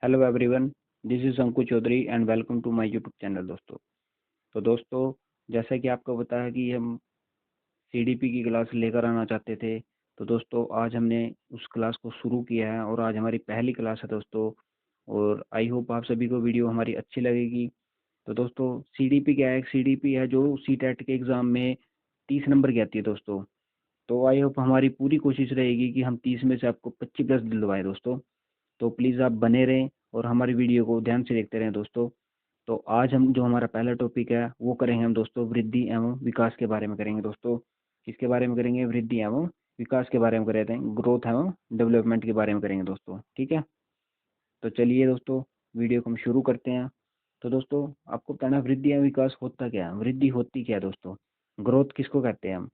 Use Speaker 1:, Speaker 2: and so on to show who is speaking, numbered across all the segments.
Speaker 1: Hello everyone, this is Ankur Chaudhary and welcome to my YouTube channel दोस्तों। तो दोस्तों, जैसा कि आपको पता है कि हम सीडीपी की क्लास लेकर आना चाहते थे। तो दोस्तों, आज हमने उस क्लास को शुरू किया है और आज हमारी पहली क्लास है दोस्तों। और आई होप आप सभी को वीडियो हमारी अच्छी लगेगी। तो दोस्तों, सीडीपी क्या है? सीडीपी है जो सीटेट के एग्ज़ाम में 30 नंबर की आती है दोस्तों। तो आई होप हमारी पूरी कोशिश रहेगी कि हम 30 में से आपको 25+ दिलवाएं दोस्तों। तो प्लीज़ आप बने रहें और हमारी वीडियो को ध्यान से देखते रहें दोस्तों। तो आज हम जो हमारा पहला टॉपिक है वो करेंगे हम दोस्तों वृद्धि एवं विकास के बारे में करेंगे दोस्तों। किसके बारे में करेंगे? वृद्धि एवं विकास के बारे में करेंगे, ग्रोथ एवं डेवलपमेंट के बारे में करेंगे दोस्तों। ठीक है, तो चलिए दोस्तों, वीडियो को हम शुरू करते हैं। तो दोस्तों, आपको बताना वृद्धि एवं विकास होता क्या है, वृद्धि होती क्या है दोस्तों, ग्रोथ किसको कहते हैं हम।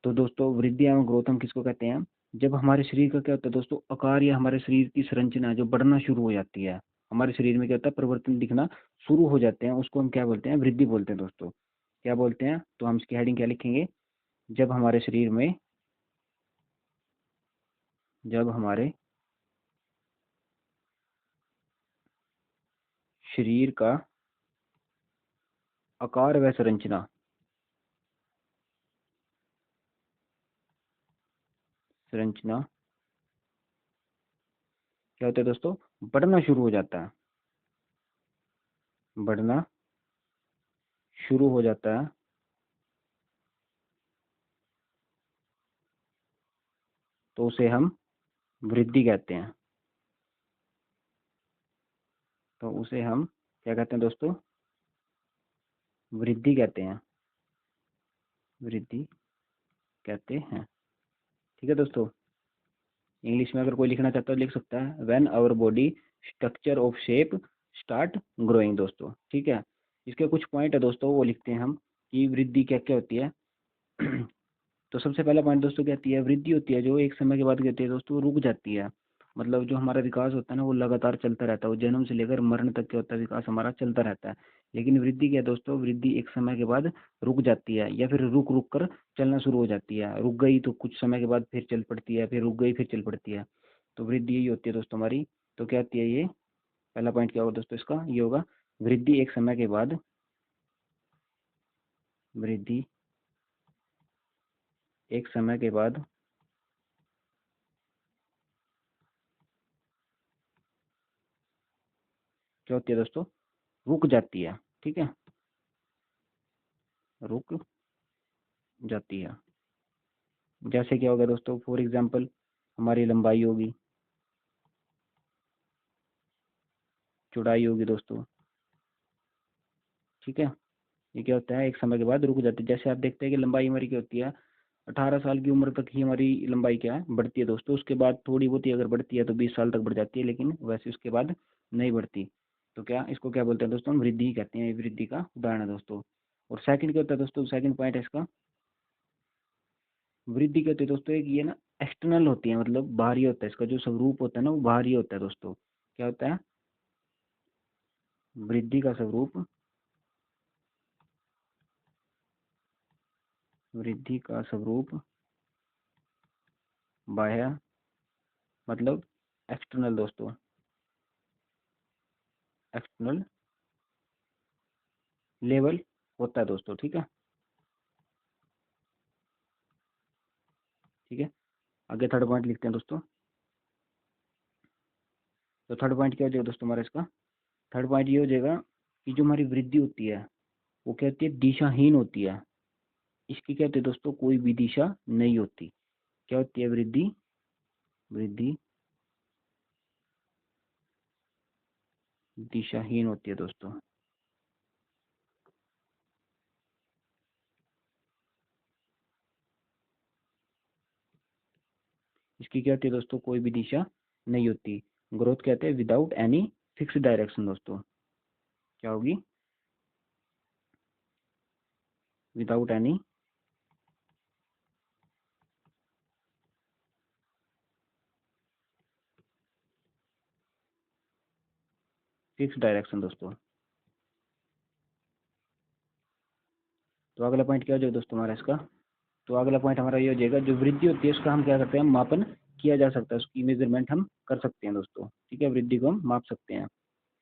Speaker 1: तो दोस्तों, वृद्धि एवं ग्रोथ हम किसको कहते हैं? जब हमारे शरीर का क्या होता है दोस्तों, आकार या हमारे शरीर की संरचना जो बढ़ना शुरू हो जाती है, हमारे शरीर में क्या होता है, परिवर्तन दिखना शुरू हो जाते हैं, उसको हम क्या बोलते हैं? वृद्धि बोलते हैं दोस्तों। क्या बोलते हैं? तो हम इसकी हेडिंग क्या लिखेंगे? जब हमारे शरीर में, जब हमारे शरीर का आकार व संरचना संरचना क्या होता है दोस्तों, बढ़ना शुरू हो जाता है, बढ़ना शुरू हो जाता है, तो उसे हम वृद्धि कहते हैं। तो उसे हम क्या कहते हैं दोस्तों? वृद्धि कहते हैं, वृद्धि कहते हैं। ठीक है दोस्तों, इंग्लिश में अगर कोई लिखना चाहता है लिख सकता है, when our body structure of shape start growing दोस्तों। ठीक है, इसके कुछ पॉइंट है दोस्तों, वो लिखते हैं हम कि वृद्धि क्या क्या होती है। तो सबसे पहला पॉइंट दोस्तों क्या होती है? वृद्धि होती है जो एक समय के बाद क्या होती है दोस्तों, रुक जाती है। मतलब जो हमारा विकास होता है ना, वो लगातार चलता रहता है, वो जन्म से लेकर मरण तक क्या होता है, विकास हमारा चलता रहता है। लेकिन वृद्धि क्या है दोस्तों, वृद्धि एक समय के बाद रुक जाती है, या फिर रुक रुक कर चलना शुरू हो जाती है। रुक गई तो कुछ समय के बाद फिर चल पड़ती है, फिर रुक गई फिर चल पड़ती है। तो वृद्धि यही होती है दोस्तों हमारी। तो क्या होती है ये? पहला पॉइंट क्या होगा दोस्तों इसका? ये होगा वृद्धि एक समय के बाद, वृद्धि एक समय के बाद क्या होती है दोस्तों? रुक जाती है। ठीक है, रुक जाती है। जैसे क्या होगा दोस्तों, फॉर एग्जांपल हमारी लंबाई होगी, चौड़ाई होगी दोस्तों। ठीक है, ये क्या होता है, एक समय के बाद रुक जाती है। जैसे आप देखते हैं कि लंबाई हमारी क्या होती है, 18 साल की उम्र तक ही हमारी लंबाई क्या है, बढ़ती है दोस्तों। उसके बाद थोड़ी बहुत ही अगर बढ़ती है तो 20 साल तक बढ़ जाती है, लेकिन वैसे उसके बाद नहीं बढ़ती। तो क्या इसको क्या बोलते हैं दोस्तों? हम वृद्धि कहते हैं। ये वृद्धि का उदाहरण है दोस्तों। और सेकंड क्या होता है दोस्तों, सेकंड पॉइंट है इसका, वृद्धि क्या होती है दोस्तों, एक ये ना एक्सटर्नल होती है, मतलब बाहरी होता है। इसका जो स्वरूप होता है ना, वो बाहरी होता है दोस्तों। क्या होता है? वृद्धि का स्वरूप, वृद्धि का स्वरूप बाह्य, मतलब एक्सटर्नल दोस्तों, एक्सटर्नल लेवल होता है दोस्तों। ठीक है, ठीक है, आगे थर्ड पॉइंट लिखते हैं दोस्तों। तो थर्ड पॉइंट क्या हो जाएगा दोस्तों हमारा इसका? थर्ड पॉइंट ये हो जाएगा कि जो हमारी वृद्धि होती है वो क्या होती है, दिशाहीन होती है। इसकी क्या होती है दोस्तों, कोई भी दिशा नहीं होती। क्या होती है? वृद्धि, वृद्धि दिशाहीन होती है दोस्तों। इसकी क्या होती है दोस्तों, कोई भी दिशा नहीं होती। ग्रोथ कहते हैं विदाउट एनी फिक्स डायरेक्शन दोस्तों। क्या होगी? विदाउट एनी फिक्स डायरेक्शन दोस्तों। तो अगला पॉइंट क्या हो जाएगा दोस्तों हमारा इसका? तो अगला पॉइंट हमारा ये हो जाएगा, जो वृद्धि होती है उसका हम क्या करते हैं? मापन किया जा सकता है, उसकी मेजरमेंट हम कर सकते हैं दोस्तों। ठीक है, वृद्धि को हम माप सकते हैं।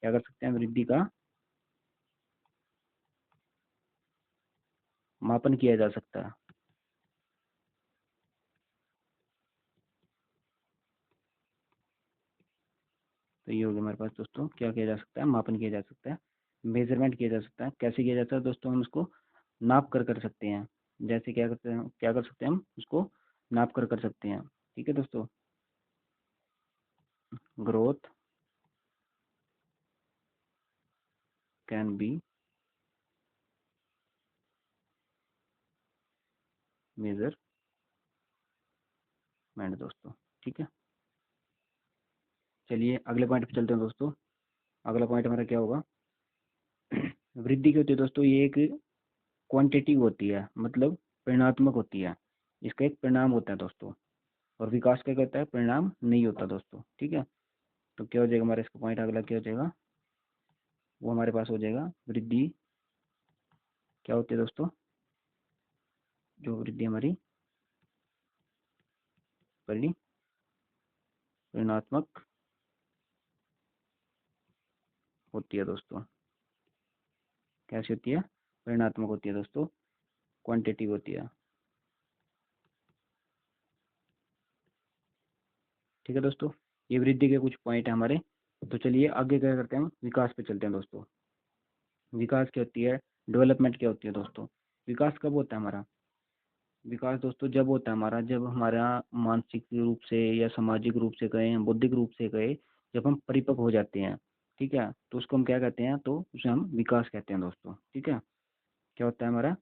Speaker 1: क्या कर सकते हैं, वृद्धि का मापन किया जा सकता है। तो ये हो गया हमारे पास दोस्तों, क्या किया जा सकता है, मापन किया जा सकता है, मेजरमेंट किया जा सकता है। कैसे किया जाता है दोस्तों, हम उसको नाप कर सकते हैं। जैसे क्या करते हैं, क्या कर सकते हैं, हम उसको नाप कर सकते हैं। ठीक है दोस्तों, ग्रोथ कैन बी मेजरमेंट दोस्तों। ठीक है, चलिए अगले पॉइंट पे चलते हैं दोस्तों। अगला पॉइंट हमारा क्या होगा, वृद्धि क्या होती है दोस्तों, ये एक क्वांटिटिव होती है, मतलब परिणात्मक होती है। इसका एक परिणाम होता है दोस्तों। और विकास क्या कहता है, परिणाम नहीं होता दोस्तों। ठीक है, तो क्या हो जाएगा हमारा इसका पॉइंट अगला क्या हो जाएगा, वो हमारे पास हो जाएगा, वृद्धि क्या होती है दोस्तों, जो वृद्धि हमारी परिणात्मक होती है दोस्तों। कैसी होती है, परिणात्मक होती है दोस्तों, क्वांटिटिव होती है। ठीक है दोस्तों, ये वृद्धि के कुछ पॉइंट है हमारे। तो चलिए आगे क्या करते हैं, हम विकास पे चलते हैं दोस्तों। विकास क्या होती है, डेवलपमेंट क्या होती है दोस्तों। विकास कब होता है हमारा, विकास दोस्तों जब होता है हमारा, जब हमारा मानसिक रूप से या सामाजिक रूप से कहें, बौद्धिक रूप से कहें, जब हम परिपक्व हो जाते हैं। ठीक है, तो उसको हम क्या कहते हैं, तो उसे हम विकास कहते हैं दोस्तों। ठीक है, क्या होता है हमारा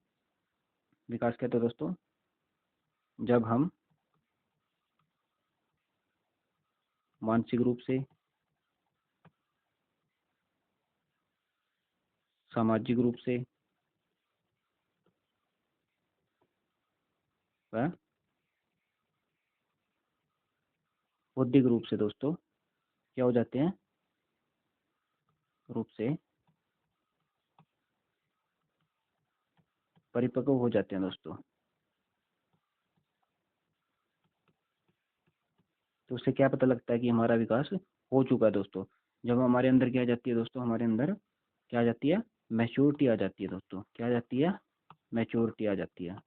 Speaker 1: विकास, कहते हैं दोस्तों जब हम मानसिक रूप से, सामाजिक रूप से व बौद्धिक रूप से दोस्तों क्या हो जाते हैं, रूप से परिपक्व हो जाते हैं दोस्तों। तो उससे क्या पता लगता है कि हमारा विकास हो चुका है दोस्तों, जब हमारे अंदर क्या आ जाती है दोस्तों, हमारे अंदर क्या आ जाती है, मैच्योरिटी आ जाती है दोस्तों। क्या आ जाती है, मैच्योरिटी आ जाती है।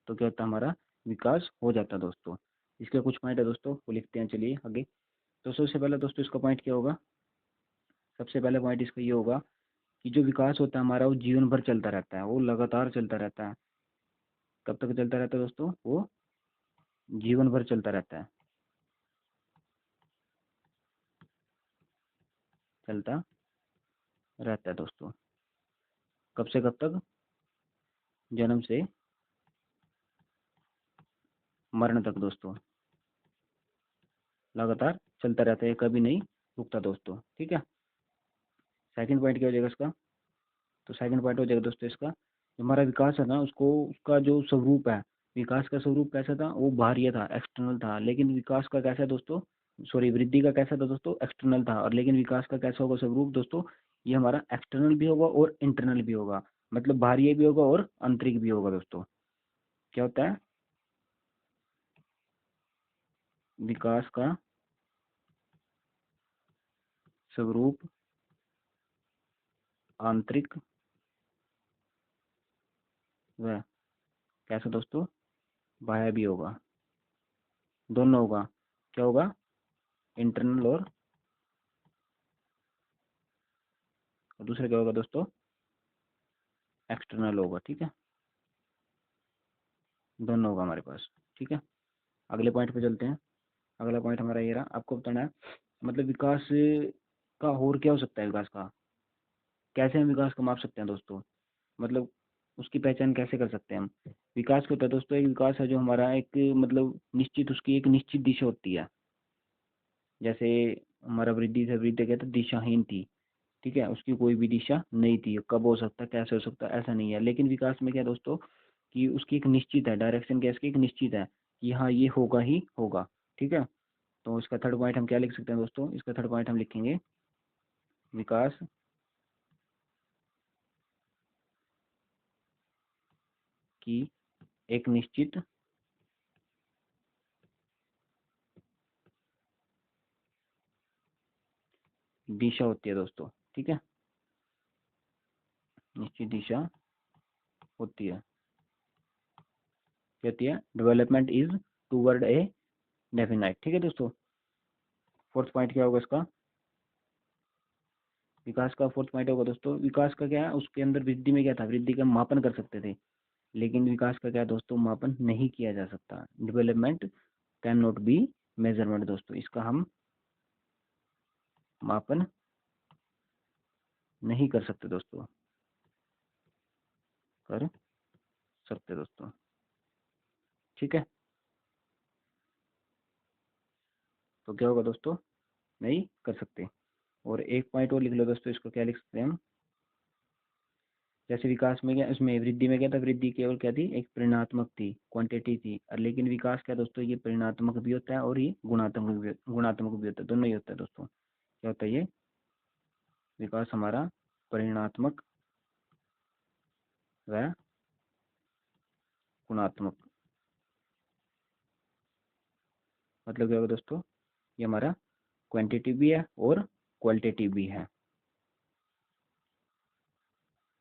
Speaker 1: तो क्या होता है, हमारा विकास हो जाता है दोस्तों। इसके कुछ पॉइंट है दोस्तों, वो लिखते हैं चलिए आगे। तो सबसे पहले दोस्तों इसका पॉइंट क्या होगा, सबसे पहले पॉइंट इसका ये होगा कि जो विकास होता है हमारा, वो जीवन भर चलता रहता है, वो लगातार चलता रहता है। कब तक चलता रहता है दोस्तों, वो जीवन भर चलता रहता है, चलता रहता है दोस्तों। कब से कब तक, जन्म से मरण तक दोस्तों, लगातार चलता रहता है, कभी नहीं रुकता दोस्तों। ठीक है, सेकंड पॉइंट क्या हो जाएगा इसका, तो सेकंड पॉइंट हो जाएगा दोस्तों इसका, जो हमारा विकास है ना, उसको उसका जो स्वरूप है, विकास का स्वरूप कैसा था, वो बाहरी था, एक्सटर्नल था। लेकिन विकास का कैसा है दोस्तों, सॉरी वृद्धि का कैसा था दोस्तों, एक्सटर्नल था। और लेकिन विकास का कैसा होगा स्वरूप दोस्तों, ये हमारा एक्सटर्नल भी होगा और इंटरनल भी होगा, मतलब बाहरी भी होगा और आंतरिक भी होगा दोस्तों। क्या होता है, विकास का स्वरूप आंतरिक व कैसा दोस्तों, बाह्य भी होगा, दोनों होगा। क्या होगा, इंटरनल और दूसरा क्या होगा दोस्तों, एक्सटर्नल होगा। ठीक है, दोनों होगा हमारे पास। ठीक है, अगले पॉइंट पे चलते हैं। अगला पॉइंट हमारा ये रहा, आपको बताना है मतलब विकास का और क्या हो सकता है, विकास का कैसे हम विकास को माप सकते हैं दोस्तों, मतलब उसकी पहचान कैसे कर सकते हैं हम। विकास क्या होता है दोस्तों, एक विकास है जो हमारा एक मतलब निश्चित, उसकी एक निश्चित दिशा होती है। जैसे हमारा वृद्धि से, वृद्धि कहते हैं दिशाहीन थी। ठीक है, उसकी कोई भी दिशा नहीं थी, कब हो सकता है, कैसे हो सकता है, ऐसा नहीं है। लेकिन विकास में क्या है दोस्तों, कि उसकी एक निश्चित है डायरेक्शन, क्या इसकी एक निश्चित है कि हाँ ये होगा ही होगा। ठीक है, तो इसका थर्ड पॉइंट हम क्या लिख सकते हैं दोस्तों, इसका थर्ड पॉइंट हम लिखेंगे, विकास की एक निश्चित दिशा होती है दोस्तों, ठीक है, निश्चित दिशा होती है। क्या होती है? Development is toward A definite, ठीक है दोस्तों। फोर्थ पॉइंट क्या होगा इसका? विकास का फोर्थ पॉइंट होगा दोस्तों, विकास का क्या है, उसके अंदर वृद्धि में क्या था, वृद्धि का मापन कर सकते थे, लेकिन विकास का क्या है दोस्तों, मापन नहीं किया जा सकता। Development can not be measurement दोस्तों, इसका हम मापन नहीं कर सकते दोस्तों, कर सकते दोस्तों, ठीक है। तो क्या होगा दोस्तों, नहीं कर सकते। और एक पॉइंट और लिख लो दोस्तों, इसको क्या लिख सकते हैं हम, जैसे विकास में क्या, उसमें वृद्धि में क्या था, वृद्धि केवल क्या थी, एक परिणात्मक थी, क्वांटिटी थी, और लेकिन विकास क्या दोस्तों, ये परिणात्मक भी होता है और ये गुणात्मक भी होता है, दोनों ही होता है दोस्तों। क्या होता है ये, विकास हमारा परिणात्मक व गुणात्मक, मतलब क्या होगा दोस्तों, ये हमारा क्वांटिटी भी है और क्वालिटेटिव भी है,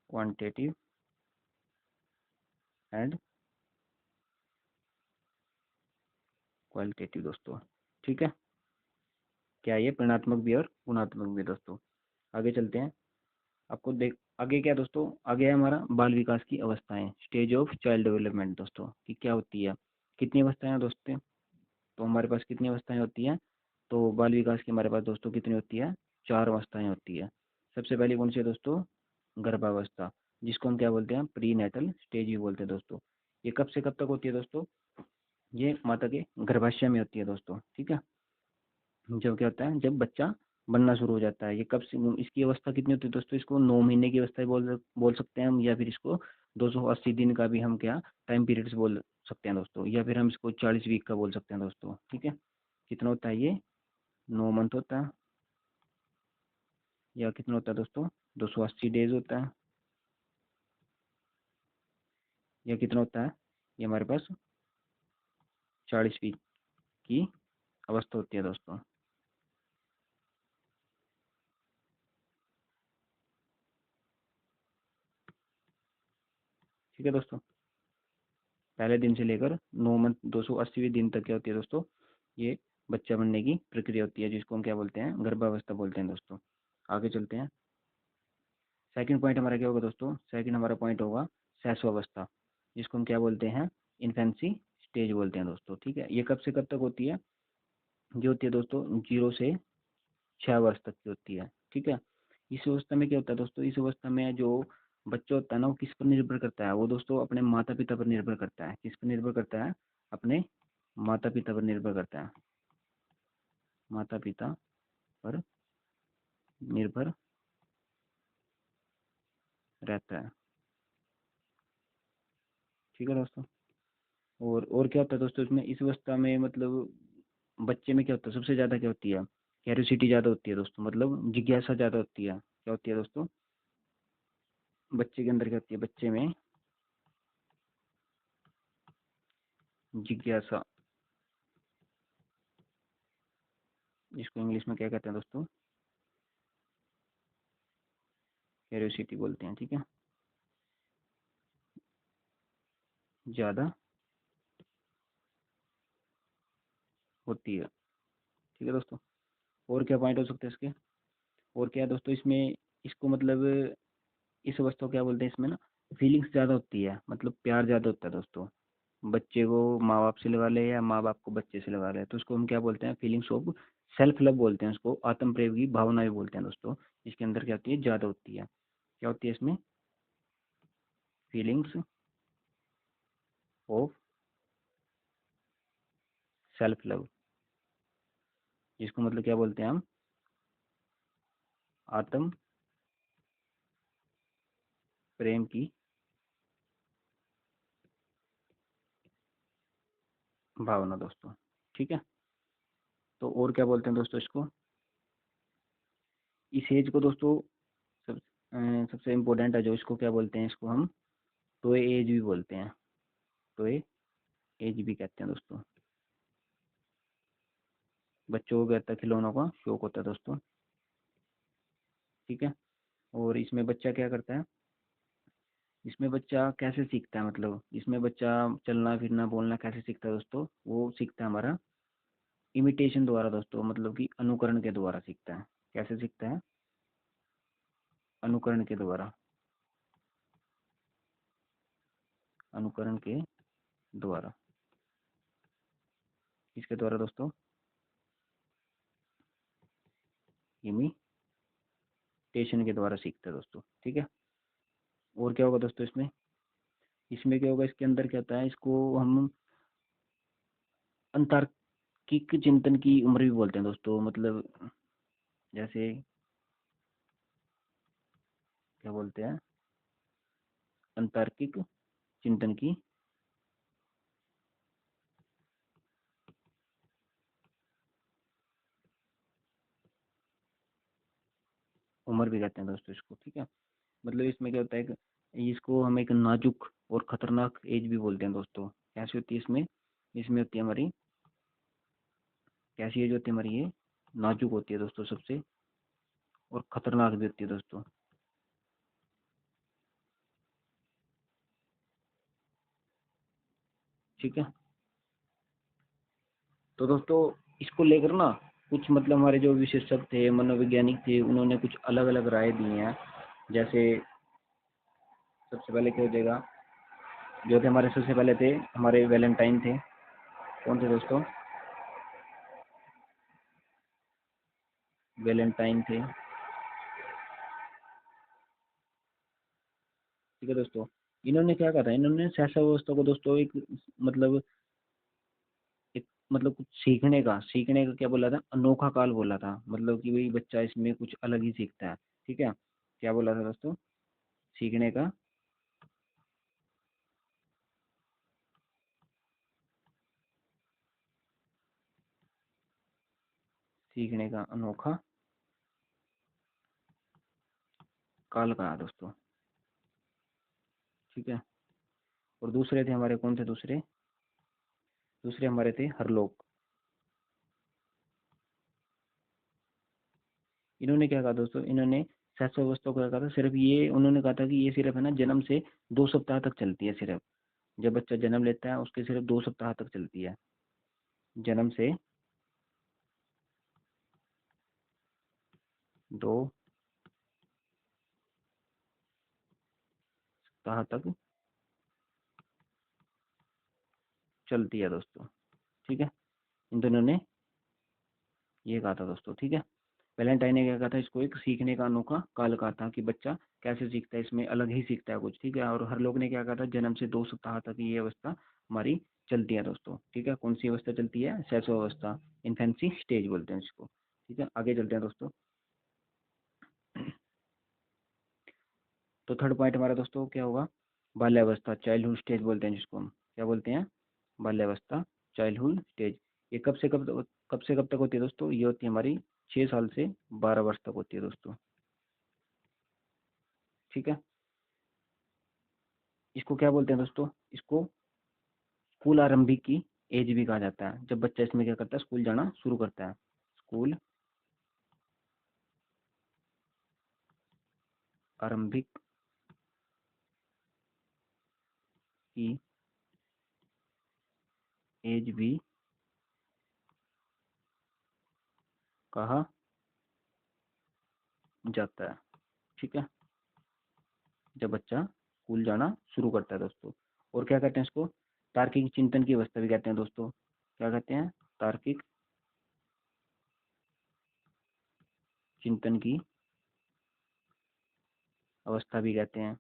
Speaker 1: क्वांटिटिव एंड क्वालिटेटिव दोस्तों, ठीक है। क्या ये परिणात्मक भी और गुणात्मक भी दोस्तों। आगे चलते हैं, आपको देख आगे क्या दोस्तों, आगे है हमारा बाल विकास की अवस्थाएं, स्टेज ऑफ चाइल्ड डेवलपमेंट दोस्तों, कि क्या होती है, कितनी अवस्थाएं हैं दोस्तों। तो हमारे पास कितनी अवस्थाएं होती हैं, तो बाल विकास की हमारे पास दोस्तों कितनी होती है, 4 अवस्थाएं होती है। सबसे पहली कौन सी है दोस्तों, गर्भावस्था, जिसको हम क्या बोलते हैं, प्री नेटल स्टेज भी बोलते हैं दोस्तों। ये कब से कब तक होती है दोस्तों, ये माता के गर्भाशय में होती है दोस्तों, ठीक है। जब क्या होता है, जब बच्चा बनना शुरू हो जाता है, ये कब से, इसकी अवस्था कितनी होती है दोस्तों, इसको 9 महीने की अवस्था बोल सकते हैं हम, या फिर इसको 280 दिन का भी हम क्या टाइम पीरियड्स बोल सकते हैं दोस्तों, या फिर हम इसको 40 वीक का बोल सकते हैं दोस्तों, ठीक है। कितना होता है ये, 9 मंथ होता है, या कितना होता है दोस्तों, 280 डेज होता है, या कितना होता है, ये हमारे पास 40 वीक की अवस्था होती है दोस्तों, ठीक है दोस्तों। पहले दिन से लेकर 9 मंथ 280वें दिन तक क्या होती है दोस्तों, ये बच्चा बनने की प्रक्रिया होती है, जिसको हम क्या बोलते हैं, गर्भावस्था बोलते हैं दोस्तों। आगे चलते हैं, सेकंड पॉइंट हमारा क्या होगा दोस्तों, सेकंड हमारा पॉइंट होगा शैशवावस्था, जिसको हम क्या बोलते हैं, इन्फेंसी स्टेज बोलते हैं दोस्तों, ठीक है। ये कब से कब तक होती है, जो होती है दोस्तों 0 से 6 वर्ष तक की होती है, ठीक है। इस अवस्था में क्या होता है दोस्तों, इस अवस्था में जो बच्चा होता है ना, वो किस पर निर्भर करता है, वो दोस्तों अपने माता पिता पर निर्भर करता है, किस पर निर्भर करता है, अपने माता पिता पर निर्भर करता है, माता पिता पर निर्भर रहता है, ठीक है दोस्तों। और क्या होता है दोस्तों इसमें, इस अवस्था में मतलब बच्चे में क्या होता है, सबसे ज़्यादा क्या होती है, क्यूरियोसिटी ज़्यादा होती है दोस्तों, मतलब जिज्ञासा ज़्यादा होती है, क्या होती है दोस्तों, बच्चे के अंदर क्या होती है, बच्चे में जिज्ञासा, जिसको इंग्लिश में क्या कहते हैं दोस्तों, क्यूरियोसिटी बोलते हैं, ठीक है, ज़्यादा होती है, ठीक है दोस्तों। और क्या पॉइंट हो सकते हैं इसके, और क्या है दोस्तों इसमें, इसको मतलब इस अवस्था को क्या बोलते हैं, इसमें ना फीलिंग्स ज़्यादा होती है, मतलब प्यार ज़्यादा होता है दोस्तों, बच्चे को माँ बाप से लगा ले या माँ बाप को बच्चे से लगा ले, तो उसको हम क्या बोलते हैं, फीलिंग्स ऑफ सेल्फ लव बोलते हैं उसको, आत्म प्रेम की भावना भी बोलते हैं दोस्तों। इसके अंदर क्या होती है, ज़्यादा होती है, क्या होती है इसमें, फीलिंग्स ऑफ सेल्फ लव, जिसको मतलब क्या बोलते हैं हम, आत्म प्रेम की भावना दोस्तों, ठीक है। तो और क्या बोलते हैं दोस्तों इसको, इस एज को दोस्तों सब सबसे इम्पोर्टेंट है जो, इसको क्या बोलते हैं, इसको हम टोए एज भी बोलते हैं, टोए एज भी कहते हैं दोस्तों। बच्चों को क्या होता है, खिलौनों का शौक होता है दोस्तों, ठीक है। और इसमें बच्चा क्या करता है, इसमें बच्चा कैसे सीखता है, मतलब इसमें बच्चा चलना फिरना बोलना कैसे सीखता है दोस्तों, वो सीखता है हमारा इमिटेशन द्वारा दोस्तों, मतलब कि अनुकरण के द्वारा सीखता है। कैसे सीखता है, अनुकरण के द्वारा, अनुकरण के द्वारा। किसके द्वारा दोस्तों, इमिटेशन के द्वारा सीखता है दोस्तों। ठीक है। और क्या होगा दोस्तों इसमें, इसमें क्या होगा, इसके अंदर क्या होता है, इसको हम अंतर्किक चिंतन की उम्र भी बोलते हैं दोस्तों। मतलब जैसे क्या बोलते हैं, अंतर्किक चिंतन की उम्र भी कहते हैं दोस्तों इसको। ठीक है। मतलब इसमें क्या होता है कि इसको हम एक नाजुक और खतरनाक एज भी बोलते हैं दोस्तों। कैसी होती है इसमें, इसमें होती है हमारी, कैसी एज होती है हमारी, ये नाजुक होती है दोस्तों सबसे, और खतरनाक भी होती है दोस्तों। ठीक है। तो दोस्तों इसको लेकर ना कुछ मतलब हमारे जो विशेषज्ञ थे, मनोवैज्ञानिक थे, उन्होंने कुछ अलग अलग राय दी हैं। जैसे सबसे पहले क्या हो जाएगा, जो थे हमारे, सबसे पहले थे हमारे वैलेंटाइन थे। कौन थे दोस्तों, वैलेंटाइन थे। ठीक है दोस्तों। इन्होंने क्या कहा था, इन्होंने शिक्षा व्यवस्था को दोस्तों एक मतलब एक मतलब कुछ सीखने का क्या बोला था, अनोखा काल बोला था। मतलब कि भाई बच्चा इसमें कुछ अलग ही सीखता है। ठीक है। क्या बोला था दोस्तों, सीखने का, सीखने का अनोखा काल कहा दोस्तों। ठीक है। और दूसरे थे हमारे, कौन थे दूसरे, दूसरे हमारे थे हरलोक। इन्होंने क्या कहा दोस्तों, इन्होंने शिक्षा व्यवस्था को क्या कहा था, सिर्फ ये उन्होंने कहा था कि ये सिर्फ है ना जन्म से 2 सप्ताह तक चलती है सिर्फ। जब बच्चा जन्म लेता है उसके सिर्फ 2 सप्ताह तक चलती है, जन्म से 2 सप्ताह तक चलती है दोस्तों। ठीक है। इन दोनों ने ये कहा था दोस्तों। ठीक है। वैलेंटाइन ने क्या कहा था, इसको एक सीखने का अनोखा काल कहा था कि बच्चा कैसे सीखता है, इसमें अलग ही सीखता है कुछ। ठीक है। और हर लोग ने क्या कहा था, जन्म से 2 सप्ताह तक ये अवस्था हमारी चलती है दोस्तों। ठीक है। कौन सी अवस्था चलती है, शैशव अवस्था, इन्फेंसी स्टेज बोलते हैं इसको। ठीक है। आगे चलते हैं दोस्तों। तो थर्ड पॉइंट हमारा दोस्तों क्या होगा, बाल्यावस्था, चाइल्डहुड स्टेज बोलते हैं जिसको हम, क्या बोलते हैं, बाल्यावस्था, चाइल्डहुड स्टेज। ये कब से कब तक होती है दोस्तों, ये होती है हमारी 6 साल से 12 वर्ष तक होती है दोस्तों। ठीक है। इसको क्या बोलते हैं दोस्तों, इसको स्कूल आरंभिक की एज भी कहा जाता है, जब बच्चा इसमें क्या करता है, स्कूल जाना शुरू करता है। स्कूल आरंभिक की एज भी कहा जाता है। ठीक है। जब बच्चा स्कूल जाना शुरू करता है दोस्तों। और क्या कहते हैं इसको, तार्किक चिंतन की अवस्था भी कहते हैं दोस्तों। क्या कहते हैं, तार्किक चिंतन की अवस्था भी कहते हैं।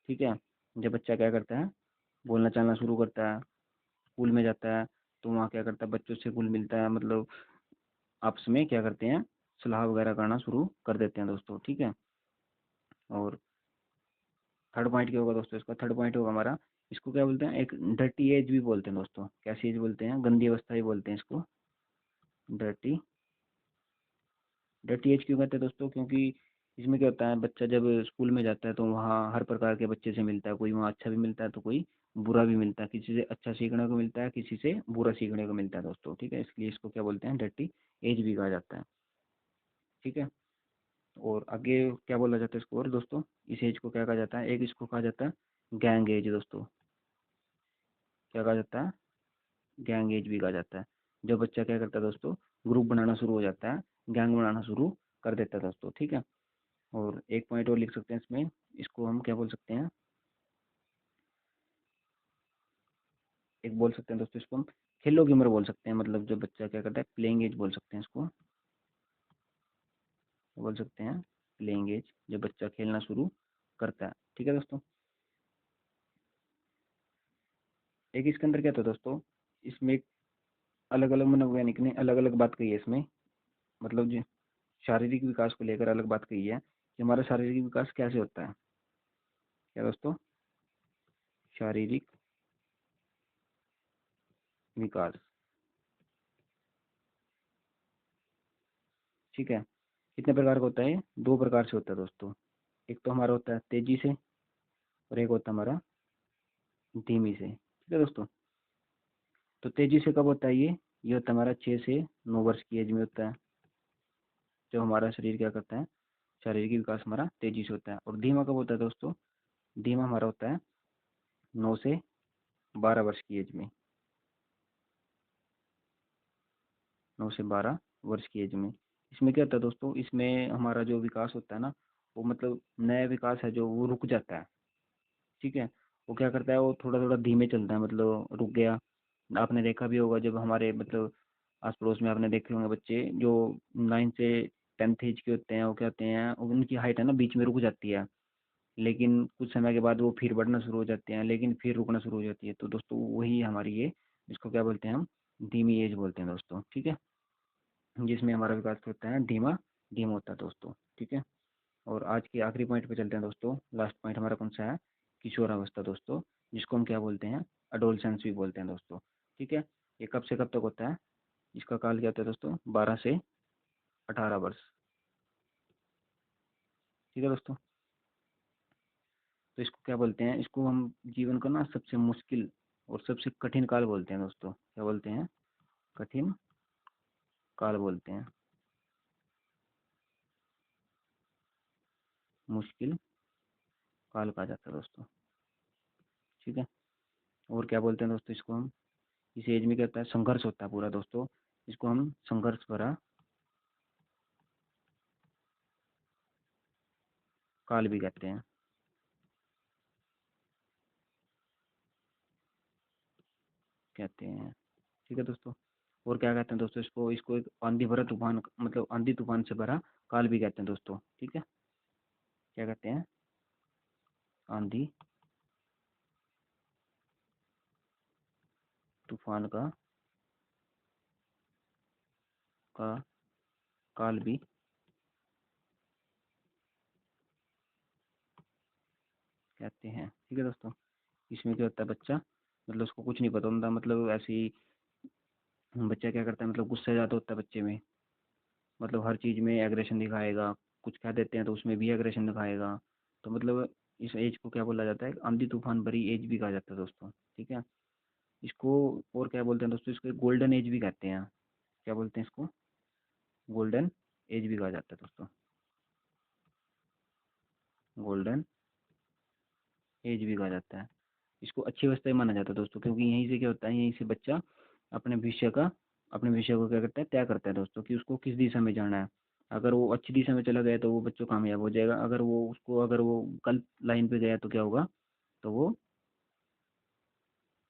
Speaker 1: ठीक है। जब बच्चा क्या करता है, बोलना चालना शुरू करता है, स्कूल में जाता है, तो वहाँ क्या करता है, बच्चों से घुल मिलता है, मतलब आपस में क्या करते हैं, सलाह वगैरह करना शुरू कर देते हैं दोस्तों। ठीक है। और थर्ड पॉइंट क्या होगा दोस्तों, इसका थर्ड पॉइंट होगा हमारा, इसको क्या बोलते हैं, एक डर्टी एज भी बोलते हैं दोस्तों। कैसी एज बोलते हैं, गंदी अवस्था ही बोलते हैं इसको, डर्टी। डर्टी एज क्यों कहते हैं दोस्तों, क्योंकि इसमें क्या होता है, बच्चा जब स्कूल में जाता है तो वहाँ हर प्रकार के बच्चे से मिलता है, कोई वहाँ अच्छा भी मिलता है तो कोई बुरा भी मिलता है, किसी से अच्छा सीखने को मिलता है, किसी से बुरा सीखने को मिलता है दोस्तों। ठीक है। इसलिए इसको क्या बोलते हैं, डर्टी एज भी कहा जाता है। ठीक है। और आगे क्या बोला जाता है इसको और दोस्तों, इस एज को क्या कहा जाता है, एक इसको कहा जाता है गैंग एज दोस्तों। क्या कहा जाता है, गैंग एज भी कहा जाता है। जब बच्चा क्या करता है दोस्तों, ग्रुप बनाना शुरू हो जाता है, गैंग बनाना शुरू कर देता है दोस्तों, ठीक है। और एक पॉइंट और लिख सकते हैं इसमें, इसको हम क्या बोल सकते हैं, एक बोल सकते हैं दोस्तों इसको हम खेलों की उम्र बोल सकते हैं। मतलब जब बच्चा क्या करता है, प्लेइंग एज बोल सकते हैं इसको, बोल सकते हैं प्लेइंग एज, जब बच्चा खेलना शुरू करता है, ठीक है दोस्तों। एक इसके अंदर क्या था दोस्तों, इसमें अलग अलग मनोवैज्ञानिक ने अलग अलग बात कही है इसमें, मतलब जो शारीरिक विकास को लेकर अलग बात कही है कि हमारा शारीरिक विकास कैसे होता है। क्या दोस्तों, शारीरिक विकास, ठीक है, कितने प्रकार का होता है, दो प्रकार से होता है दोस्तों। एक तो हमारा होता है तेजी से, और एक होता है हमारा धीमी से, ठीक है दोस्तों। तो तेजी से कब होता है ये होता है हमारा 6 से 9 वर्ष की एज में होता है, जो हमारा शरीर क्या करता है, शारीरिक विकास हमारा तेजी से होता है। और धीमा कब होता है दोस्तों, धीमा हमारा होता है 9 से 12 वर्ष की एज में, 9 से 12 वर्ष की एज में। इसमें क्या होता है दोस्तों, इसमें हमारा जो विकास होता है ना, वो मतलब नया विकास है जो वो रुक जाता है, ठीक है। वो क्या करता है, वो थोड़ा थोड़ा धीमे चलता है, मतलब रुक गया। आपने देखा भी होगा जब हमारे मतलब आस पड़ोस में आपने देखे होंगे बच्चे जो 9 से 10 एज के होते हैं, वो क्या होते हैं, उनकी हाइट है ना बीच में रुक जाती है, लेकिन कुछ समय के बाद वो फिर बढ़ना शुरू हो जाते हैं, लेकिन फिर रुकना शुरू हो जाती है। तो दोस्तों वही हमारी ये, इसको क्या बोलते हैं हम, धीमी एज बोलते हैं दोस्तों, ठीक है, जिसमें हमारा विकास होता है धीमा धीमा होता है दोस्तों, ठीक है। और आज के आखिरी पॉइंट पे चलते हैं दोस्तों, लास्ट पॉइंट हमारा कौन सा है, किशोरावस्था दोस्तों, जिसको हम क्या बोलते हैं, अडोलसेंस भी बोलते हैं दोस्तों, ठीक है। ये कब से कब तक होता है, इसका काल क्या होता है दोस्तों, 12 से 18 वर्ष, ठीक है दोस्तों। तो इसको क्या बोलते हैं, इसको हम जीवन का ना सबसे मुश्किल और सबसे कठिन काल बोलते हैं दोस्तों। क्या बोलते हैं, कठिन काल बोलते हैं, मुश्किल काल कहा जाता है दोस्तों, ठीक है। और क्या बोलते हैं दोस्तों इसको हम, इस एज में क्या होता है, संघर्ष होता है पूरा दोस्तों, इसको हम संघर्ष भरा काल भी कहते हैं, कहते हैं, ठीक है दोस्तों। और क्या कहते हैं दोस्तों इसको, इसको एक आंधी भरा तूफान, मतलब आंधी तूफान से भरा काल भी कहते हैं दोस्तों, ठीक है। क्या कहते हैं, आंधी तूफान का काल भी कहते हैं, ठीक है दोस्तों। इसमें क्या होता है, बच्चा मतलब उसको कुछ नहीं पता होता, मतलब ऐसे ही बच्चा क्या करता है, मतलब गुस्सा ज़्यादा होता है बच्चे में, मतलब हर चीज़ में एग्रेशन दिखाएगा, कुछ कह देते हैं तो उसमें भी एग्रेशन दिखाएगा। तो मतलब इस एज को क्या बोला जाता है, आंधी तूफान भरी एज भी कहा जाता है दोस्तों, ठीक है। इसको और क्या बोलते हैं दोस्तों, इसको गोल्डन एज भी कहते हैं। क्या बोलते हैं इसको, गोल्डन एज भी कहा जाता है दोस्तों, गोल्डन एज भी कहा जाता है। इसको अच्छी अवस्था ही माना जाता है दोस्तों, क्योंकि यहीं से क्या होता है, यहीं से बच्चा अपने भविष्य का, अपने भविष्य को क्या करता है, तय करता है दोस्तों, कि उसको किस दिशा में जाना है। अगर वो अच्छी दिशा में चला गया तो वो बच्चों कामयाब हो जाएगा, अगर वो गलत लाइन पे गया तो क्या होगा, तो वो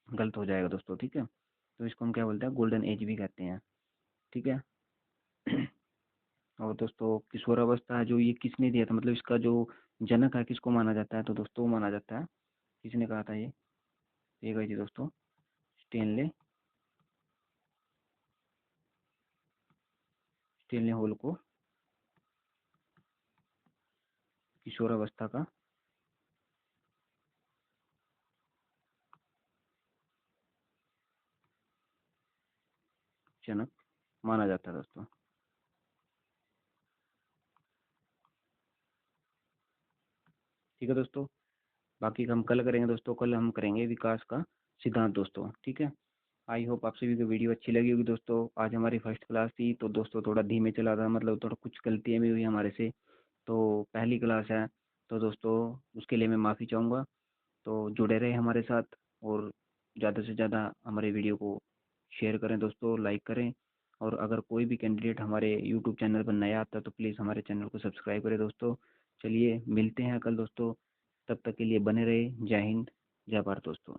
Speaker 1: गलत हो जाएगा दोस्तों, ठीक है। तो इसको हम क्या बोलते हैं, गोल्डन एज भी कहते हैं, ठीक है। और दोस्तों किशोरावस्था है जो ये किसने दिया था, मतलब इसका जो जनक है किसको माना जाता है, तो दोस्तों माना जाता है, किसने कहा था ये गई थी दोस्तों, स्टेनले स्टेनले हॉल को किशोरावस्था का जनक माना जाता है दोस्तों, ठीक है दोस्तों। बाकी का हम कल करेंगे दोस्तों, कल हम करेंगे विकास का सिद्धांत दोस्तों, ठीक है। आई होप आप सभी को वीडियो अच्छी लगी होगी दोस्तों। आज हमारी फर्स्ट क्लास थी तो दोस्तों थोड़ा धीमे चला था, मतलब थोड़ा कुछ गलतियाँ भी हुई हमारे से। तो पहली क्लास है तो दोस्तों उसके लिए मैं माफ़ी चाहूँगा। तो जुड़े रहे हमारे साथ और ज़्यादा से ज़्यादा हमारे वीडियो को शेयर करें दोस्तों, लाइक करें। और अगर कोई भी कैंडिडेट हमारे यूट्यूब चैनल पर नया आता है तो प्लीज़ हमारे चैनल को सब्सक्राइब करें दोस्तों। चलिए मिलते हैं कल दोस्तों, तब तक के लिए बने रहे। जय हिंद, जय भारत दोस्तों।